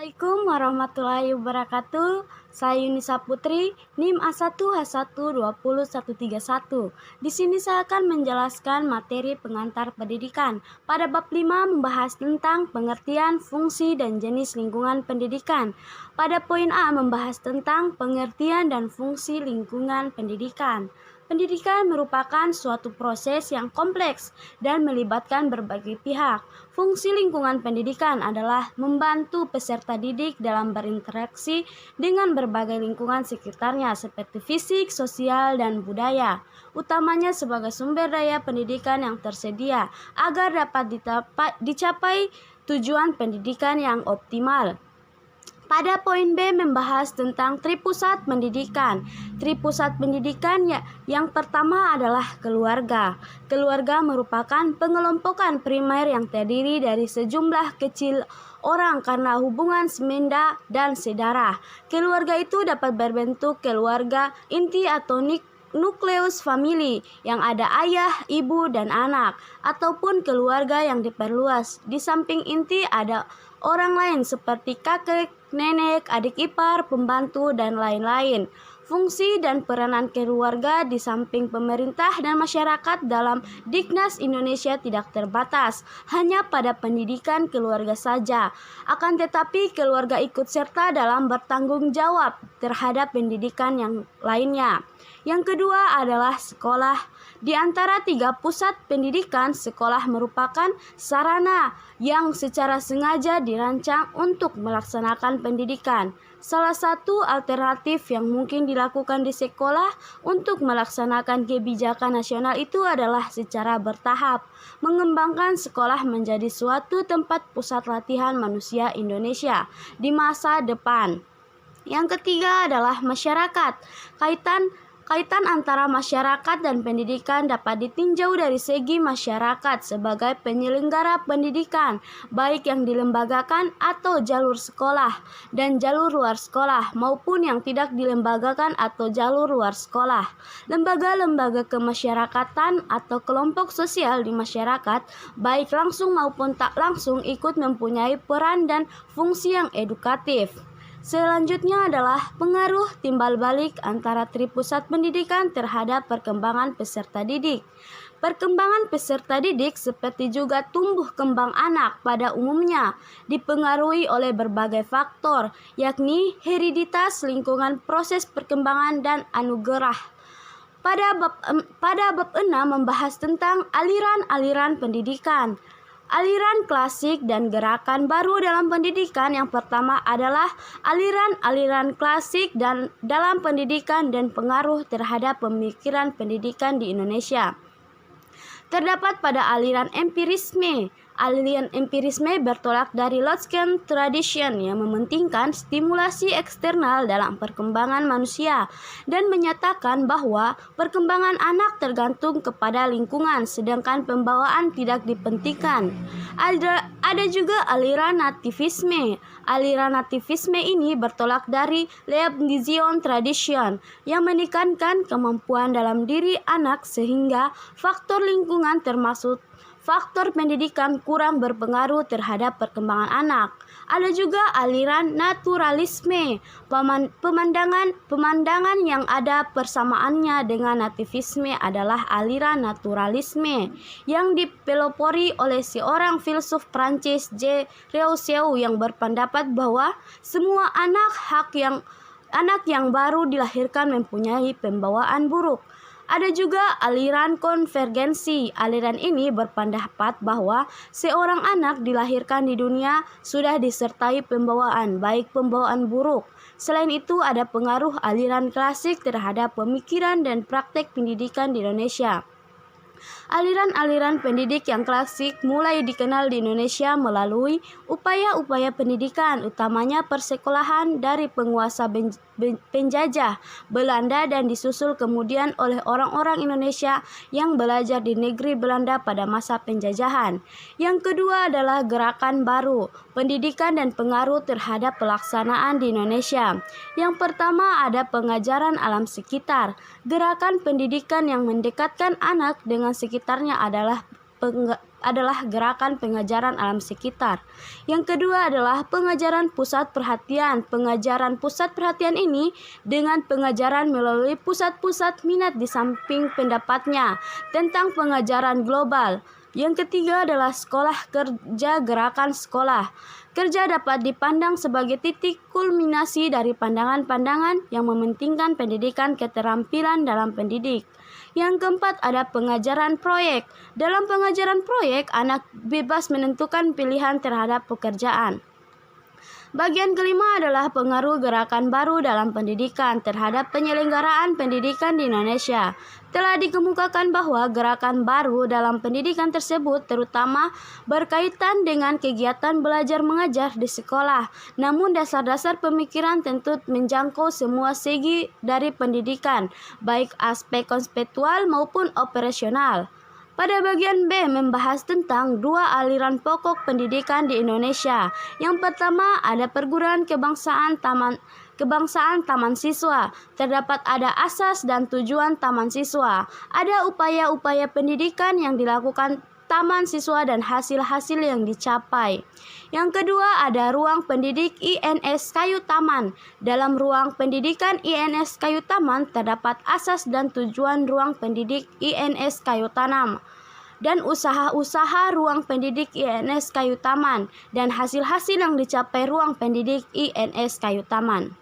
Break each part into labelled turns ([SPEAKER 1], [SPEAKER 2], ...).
[SPEAKER 1] Assalamualaikum warahmatullahi wabarakatuh. Saya Yunisa Putri, NIM A1H1201131. Di sini saya akan menjelaskan materi pengantar pendidikan. Pada bab 5 membahas tentang pengertian, fungsi, dan jenis lingkungan pendidikan. Pada poin A membahas tentang pengertian dan fungsi lingkungan pendidikan. Pendidikan merupakan suatu proses yang kompleks dan melibatkan berbagai pihak. Fungsi lingkungan pendidikan adalah membantu peserta didik dalam berinteraksi dengan berbagai lingkungan sekitarnya seperti fisik, sosial, dan budaya, utamanya sebagai sumber daya pendidikan yang tersedia agar dapat dicapai tujuan pendidikan yang optimal. Pada poin B membahas tentang tripusat pendidikan. Tripusat pendidikan yang pertama adalah keluarga. Keluarga merupakan pengelompokan primer yang terdiri dari sejumlah kecil orang karena hubungan semenda dan sedarah. Keluarga itu dapat berbentuk keluarga inti atau nukleus famili yang ada ayah, ibu, dan anak, ataupun keluarga yang diperluas. Di samping inti ada orang lain seperti kakek, nenek, adik ipar, pembantu, dan lain-lain. Fungsi dan peranan keluarga di samping pemerintah dan masyarakat dalam Dignas Indonesia tidak terbatas hanya pada pendidikan keluarga saja. Akan tetapi keluarga ikut serta dalam bertanggung jawab terhadap pendidikan yang lainnya. Yang kedua adalah sekolah. Di antara 3 pusat pendidikan, sekolah merupakan sarana yang secara sengaja dirancang untuk melaksanakan pendidikan. Salah satu alternatif yang mungkin dilakukan di sekolah untuk melaksanakan kebijakan nasional itu adalah secara bertahap, mengembangkan sekolah menjadi suatu tempat pusat latihan manusia Indonesia di masa depan. Yang ketiga adalah masyarakat. Kaitan antara masyarakat dan pendidikan dapat ditinjau dari segi masyarakat sebagai penyelenggara pendidikan, baik yang dilembagakan atau jalur sekolah dan jalur luar sekolah, maupun yang tidak dilembagakan atau jalur luar sekolah. Lembaga-lembaga kemasyarakatan atau kelompok sosial di masyarakat, baik langsung maupun tak langsung, ikut mempunyai peran dan fungsi yang edukatif. Selanjutnya adalah pengaruh timbal balik antara tripusat pendidikan terhadap perkembangan peserta didik. Perkembangan peserta didik seperti juga tumbuh kembang anak pada umumnya dipengaruhi oleh berbagai faktor, yakni hereditas, lingkungan, proses perkembangan, dan anugerah. Pada bab 6 membahas tentang aliran-aliran pendidikan. Aliran klasik dan gerakan baru dalam pendidikan. Yang pertama adalah aliran-aliran klasik dan dalam pendidikan dan pengaruh terhadap pemikiran pendidikan di Indonesia. Terdapat pada aliran empirisme. Aliran empirisme bertolak dari Lockean tradition yang mementingkan stimulasi eksternal dalam perkembangan manusia dan menyatakan bahwa perkembangan anak tergantung kepada lingkungan, sedangkan pembawaan tidak dipentingkan. Ada juga aliran nativisme. Aliran nativisme ini bertolak dari Leibnizian tradition yang menekankan kemampuan dalam diri anak sehingga faktor lingkungan termasuk faktor pendidikan kurang berpengaruh terhadap perkembangan anak. Ada juga aliran naturalisme, pemandangan yang ada persamaannya dengan nativisme adalah aliran naturalisme yang dipelopori oleh seorang filsuf Prancis, Jean Rousseau, yang berpendapat bahwa semua anak yang baru dilahirkan mempunyai pembawaan buruk. Ada juga aliran konvergensi. Aliran ini berpendapat bahwa seorang anak dilahirkan di dunia sudah disertai pembawaan, baik pembawaan buruk. Selain itu, ada pengaruh aliran klasik terhadap pemikiran dan praktek pendidikan di Indonesia. Aliran-aliran pendidik yang klasik mulai dikenal di Indonesia melalui upaya-upaya pendidikan, utamanya persekolahan dari penguasa penjajah Belanda dan disusul kemudian oleh orang-orang Indonesia yang belajar di negeri Belanda pada masa penjajahan. Yang kedua adalah gerakan baru, pendidikan dan pengaruh terhadap pelaksanaan di Indonesia. Yang pertama ada pengajaran alam sekitar. Gerakan pendidikan yang mendekatkan anak dengan sekitarnya adalah adalah gerakan pengajaran alam sekitar. Yang kedua adalah pengajaran pusat perhatian. Pengajaran pusat perhatian ini dengan pengajaran melalui pusat-pusat minat di samping pendapatnya tentang pengajaran global. Yang ketiga adalah sekolah kerja gerakan sekolah. Kerja dapat dipandang sebagai titik kulminasi dari pandangan-pandangan yang mementingkan pendidikan keterampilan dalam pendidik. Yang keempat ada pengajaran proyek. Dalam pengajaran proyek, anak bebas menentukan pilihan terhadap pekerjaan. Bagian kelima adalah pengaruh gerakan baru dalam pendidikan terhadap penyelenggaraan pendidikan di Indonesia. Telah dikemukakan bahwa gerakan baru dalam pendidikan tersebut terutama berkaitan dengan kegiatan belajar mengajar di sekolah. Namun dasar-dasar pemikiran tentu menjangkau semua segi dari pendidikan, baik aspek konseptual maupun operasional. Pada bagian B membahas tentang dua aliran pokok pendidikan di Indonesia. Yang pertama ada perguruan kebangsaan taman siswa. Terdapat ada asas dan tujuan taman siswa. Ada upaya-upaya pendidikan yang dilakukan taman siswa dan hasil-hasil yang dicapai. Yang kedua ada ruang pendidik INS Kayu Taman. Dalam ruang pendidikan INS Kayu Taman terdapat asas dan tujuan ruang pendidik INS Kayu Tanam dan usaha-usaha ruang pendidik INS Kayu Taman dan hasil-hasil yang dicapai ruang pendidik INS Kayu Taman.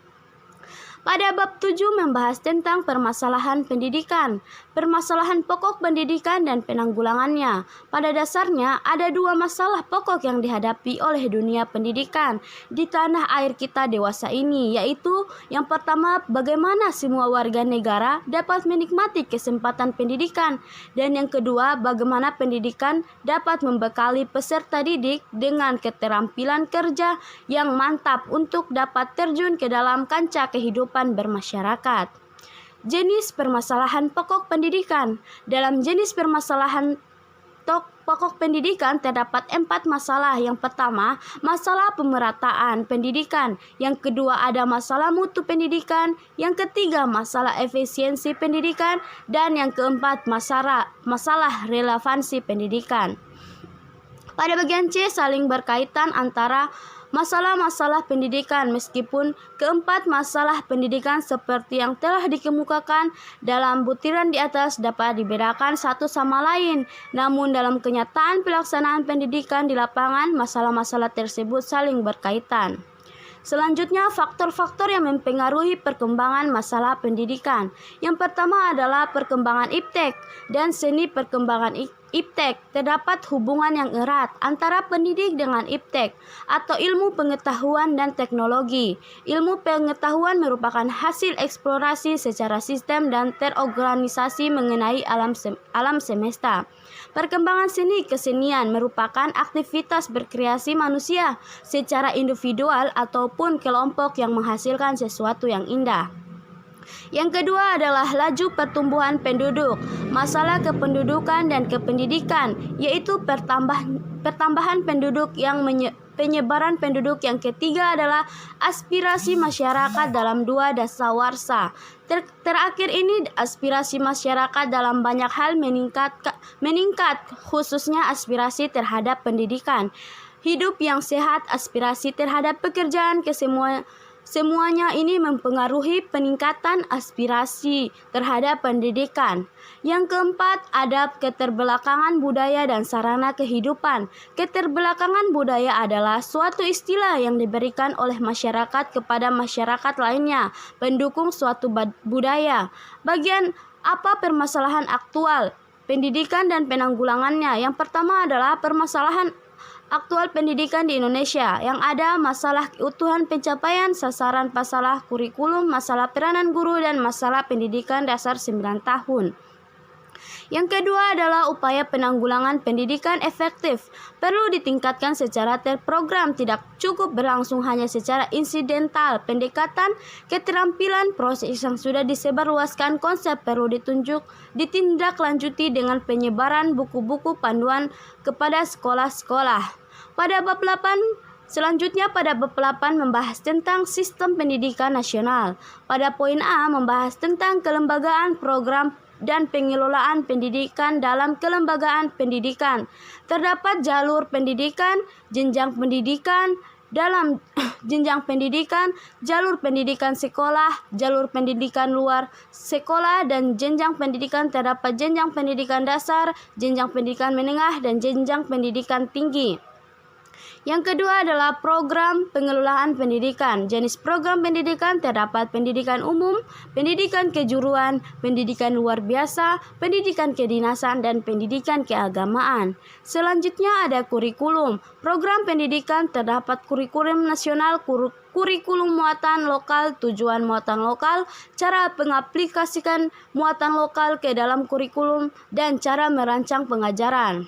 [SPEAKER 1] Pada bab 7 membahas tentang permasalahan pendidikan, permasalahan pokok pendidikan dan penanggulangannya. Pada dasarnya ada dua masalah pokok yang dihadapi oleh dunia pendidikan di tanah air kita dewasa ini, yaitu yang pertama bagaimana semua warga negara dapat menikmati kesempatan pendidikan, dan yang kedua bagaimana pendidikan dapat membekali peserta didik dengan keterampilan kerja yang mantap untuk dapat terjun ke dalam kancah kehidupan bermasyarakat. Jenis permasalahan pokok pendidikan. Dalam jenis permasalahan pokok pendidikan terdapat 4 masalah. Yang pertama, masalah pemerataan pendidikan. Yang kedua ada masalah mutu pendidikan. Yang ketiga masalah efisiensi pendidikan. Dan yang keempat masalah relevansi pendidikan. Pada bagian C saling berkaitan antara masalah-masalah pendidikan, meskipun keempat masalah pendidikan seperti yang telah dikemukakan dalam butiran di atas dapat dibedakan satu sama lain. Namun dalam kenyataan pelaksanaan pendidikan di lapangan, masalah-masalah tersebut saling berkaitan. Selanjutnya, faktor-faktor yang mempengaruhi perkembangan masalah pendidikan. Yang pertama adalah perkembangan iptek dan seni perkembangan iptek. Terdapat hubungan yang erat antara pendidik dengan iptek atau ilmu pengetahuan dan teknologi. Ilmu pengetahuan merupakan hasil eksplorasi secara sistem dan terorganisasi mengenai alam semesta. Perkembangan seni kesenian merupakan aktivitas berkreasi manusia secara individual ataupun kelompok yang menghasilkan sesuatu yang indah. Yang kedua adalah laju pertumbuhan penduduk, masalah kependudukan dan kependidikan, yaitu pertambahan penduduk yang penyebaran penduduk. Yang ketiga adalah aspirasi masyarakat dalam dua dasawarsa. Terakhir ini aspirasi masyarakat dalam banyak hal meningkat, khususnya aspirasi terhadap pendidikan, hidup yang sehat, aspirasi terhadap pekerjaan Semuanya ini mempengaruhi peningkatan aspirasi terhadap pendidikan. Yang keempat, ada keterbelakangan budaya dan sarana kehidupan. Keterbelakangan budaya adalah suatu istilah yang diberikan oleh masyarakat kepada masyarakat lainnya, pendukung suatu budaya. Bagian apa permasalahan aktual pendidikan dan penanggulangannya? Yang pertama adalah permasalahan aktual pendidikan di Indonesia, yang ada masalah keutuhan pencapaian sasaran, masalah kurikulum, masalah peranan guru, dan masalah pendidikan dasar 9 tahun. Yang kedua adalah upaya penanggulangan pendidikan efektif. Perlu ditingkatkan secara terprogram, tidak cukup berlangsung hanya secara insidental. Pendekatan keterampilan proses yang sudah disebarluaskan konsep perlu ditindaklanjuti dengan penyebaran buku-buku panduan kepada sekolah-sekolah. Pada bab 8 membahas tentang sistem pendidikan nasional. Pada poin A membahas tentang kelembagaan program dan pengelolaan pendidikan dalam kelembagaan pendidikan. Terdapat jalur pendidikan, jenjang pendidikan, dalam jenjang pendidikan, jalur pendidikan sekolah, jalur pendidikan luar sekolah, dan jenjang pendidikan. Terdapat jenjang pendidikan dasar, jenjang pendidikan menengah, dan jenjang pendidikan tinggi. Yang kedua adalah program pengelolaan pendidikan. Jenis program pendidikan terdapat pendidikan umum, pendidikan kejuruan, pendidikan luar biasa, pendidikan kedinasan, dan pendidikan keagamaan. Selanjutnya ada kurikulum. Program pendidikan terdapat kurikulum nasional, kurikulum muatan lokal, tujuan muatan lokal, cara mengaplikasikan muatan lokal ke dalam kurikulum, dan cara merancang pengajaran.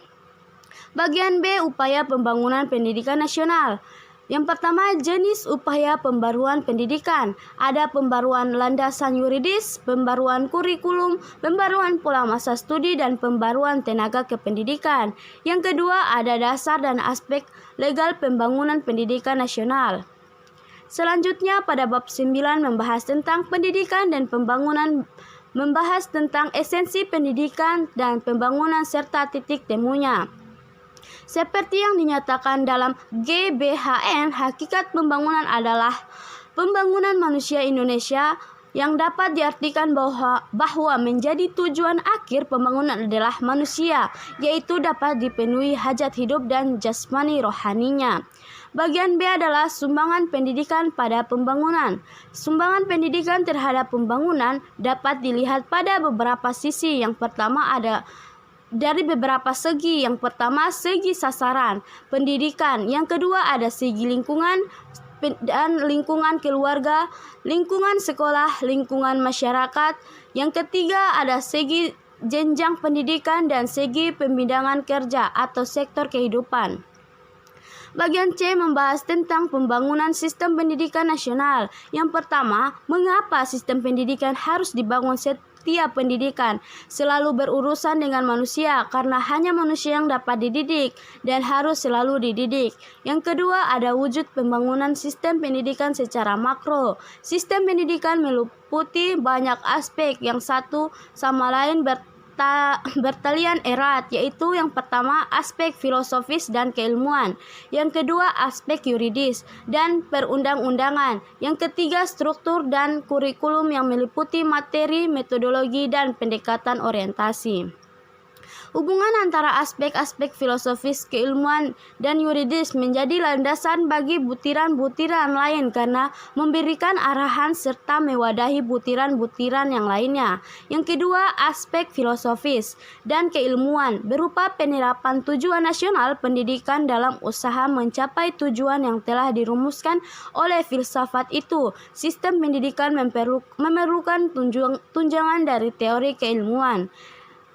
[SPEAKER 1] Bagian B, upaya pembangunan pendidikan nasional. Yang pertama, jenis upaya pembaruan pendidikan. Ada pembaruan landasan yuridis, pembaruan kurikulum, pembaruan pola masa studi, dan pembaruan tenaga kependidikan. Yang kedua, ada dasar dan aspek legal pembangunan pendidikan nasional. Selanjutnya, pada bab 9 membahas tentang pendidikan dan pembangunan, membahas tentang esensi pendidikan dan pembangunan serta titik temunya. Seperti yang dinyatakan dalam GBHN, hakikat pembangunan adalah pembangunan manusia Indonesia yang dapat diartikan bahwa menjadi tujuan akhir pembangunan adalah manusia, yaitu dapat dipenuhi hajat hidup dan jasmani rohaninya. Bagian B adalah sumbangan pendidikan pada pembangunan. Sumbangan pendidikan terhadap pembangunan dapat dilihat pada beberapa sisi. Yang pertama ada dari beberapa segi. Yang pertama, segi sasaran pendidikan. Yang kedua, ada segi lingkungan dan lingkungan keluarga, lingkungan sekolah, lingkungan masyarakat. Yang ketiga, ada segi jenjang pendidikan dan segi pembidangan kerja atau sektor kehidupan. Bagian C membahas tentang pembangunan sistem pendidikan nasional. Yang pertama, mengapa sistem pendidikan harus dibangun? Setiap pendidikan selalu berurusan dengan manusia karena hanya manusia yang dapat dididik dan harus selalu dididik. Yang kedua, ada wujud pembangunan sistem pendidikan secara makro. Sistem pendidikan meliputi banyak aspek yang satu sama lain bertalian erat, yaitu yang pertama aspek filosofis dan keilmuan, yang kedua aspek yuridis dan perundang-undangan, yang ketiga struktur dan kurikulum yang meliputi materi, metodologi, dan pendekatan orientasi. Hubungan antara aspek-aspek filosofis, keilmuan, dan yuridis menjadi landasan bagi butiran-butiran lain karena memberikan arahan serta mewadahi butiran-butiran yang lainnya. Yang kedua, aspek filosofis dan keilmuan berupa penerapan tujuan nasional pendidikan dalam usaha mencapai tujuan yang telah dirumuskan oleh filsafat itu. Sistem pendidikan memerlukan tunjangan dari teori keilmuan.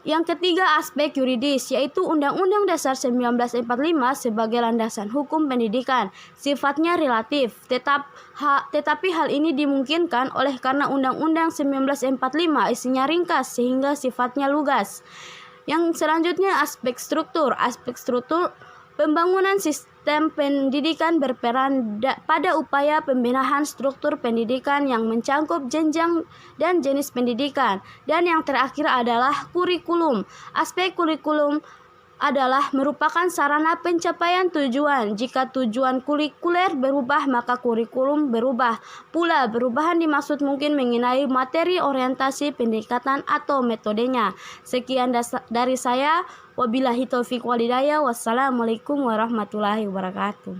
[SPEAKER 1] Yang ketiga, aspek yuridis, yaitu Undang-Undang Dasar 1945 sebagai landasan hukum pendidikan. Sifatnya relatif, tetapi hal ini dimungkinkan oleh karena Undang-Undang 1945 isinya ringkas sehingga sifatnya lugas. Yang selanjutnya, aspek struktur. Aspek struktur pembangunan sistem pendidikan berperan pada upaya pembenahan struktur pendidikan yang mencangkup jenjang dan jenis pendidikan. Dan yang terakhir adalah kurikulum. Aspek kurikulum adalah merupakan sarana pencapaian tujuan. Jika tujuan kurikuler berubah, maka kurikulum berubah. Pula perubahan dimaksud mungkin mengenai materi, orientasi, pendekatan, atau metodenya. Sekian dari saya. Wabillahi taufiq walhidayah. Wassalamualaikum warahmatullahi wabarakatuh.